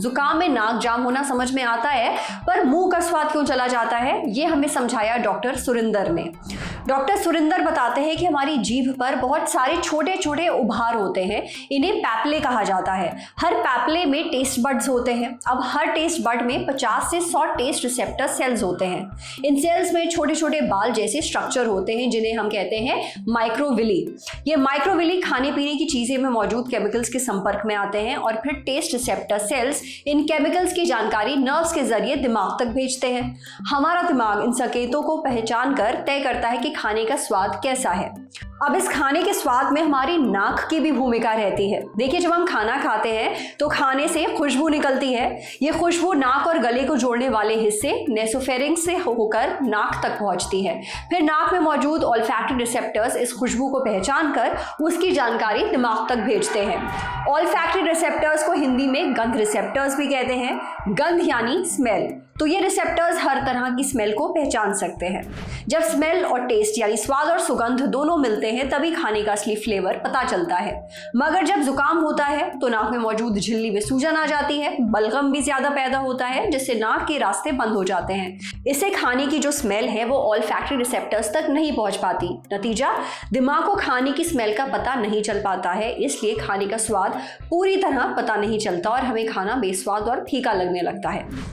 जुकाम में नाक जाम होना समझ में आता है, पर मुंह का स्वाद क्यों चला जाता है, ये हमें समझाया डॉक्टर सुरिंदर ने। डॉक्टर सुरिंदर बताते हैं कि हमारी जीभ पर बहुत सारे छोटे छोटे उभार होते हैं, इन्हें पैपले कहा जाता है। हर पैपले में टेस्ट बड्स होते हैं। अब हर टेस्ट बड में 50 से 100 टेस्ट रिसेप्टर सेल्स होते हैं। इन सेल्स में छोटे छोटे बाल जैसे स्ट्रक्चर होते हैं जिन्हें हम कहते हैं माइक्रोविली। ये माइक्रोविली खाने पीने की चीजें में मौजूद केमिकल्स के संपर्क में आते हैं और फिर टेस्ट रिसेप्टर सेल्स इन केमिकल्स की जानकारी नर्व्स के जरिए दिमाग तक भेजते हैं। हमारा दिमाग इन संकेतों को पहचान कर तय करता है कि खाने का स्वाद कैसा है। अब इस खाने के स्वाद में हमारी नाक की भी भूमिका रहती है। देखिए, जब हम खाना खाते हैं तो खाने से खुशबू निकलती है। ये खुशबू नाक और गले को जोड़ने वाले हिस्से नेसोफेरिंक्स से होकर नाक तक पहुंचती है। फिर नाक में मौजूद ऑल्फैक्टरी रिसेप्टर्स इस खुशबू को पहचान कर उसकी जानकारी दिमाग तक भेजते हैं। ऑल्फैक्टरी रिसेप्टर्स को हिंदी में गंध रिसेप्टर्स भी कहते हैं। गंध यानी स्मेल। तो ये रिसेप्टर्स हर तरह की स्मेल को पहचान सकते हैं। जब स्मेल और टेस्ट यानी स्वाद और सुगंध दोनों मिलते हैं तभी खाने का असली फ्लेवर पता चलता है। मगर जब जुकाम होता है तो नाक में मौजूद झिल्ली में सूजन आ जाती है, बलगम भी ज्यादा पैदा होता है जिससे नाक के रास्ते बंद हो जाते हैं। इससे खाने की जो स्मेल है वो ऑल्फैक्टरी रिसेप्टर्स तक नहीं पहुंच पाती। नतीजा, दिमाग को खाने की स्मेल का पता नहीं चल पाता है, इसलिए खाने का स्वाद पूरी तरह पता नहीं चलता और हमें खाना बेस्वाद और फीका लगने लगता है।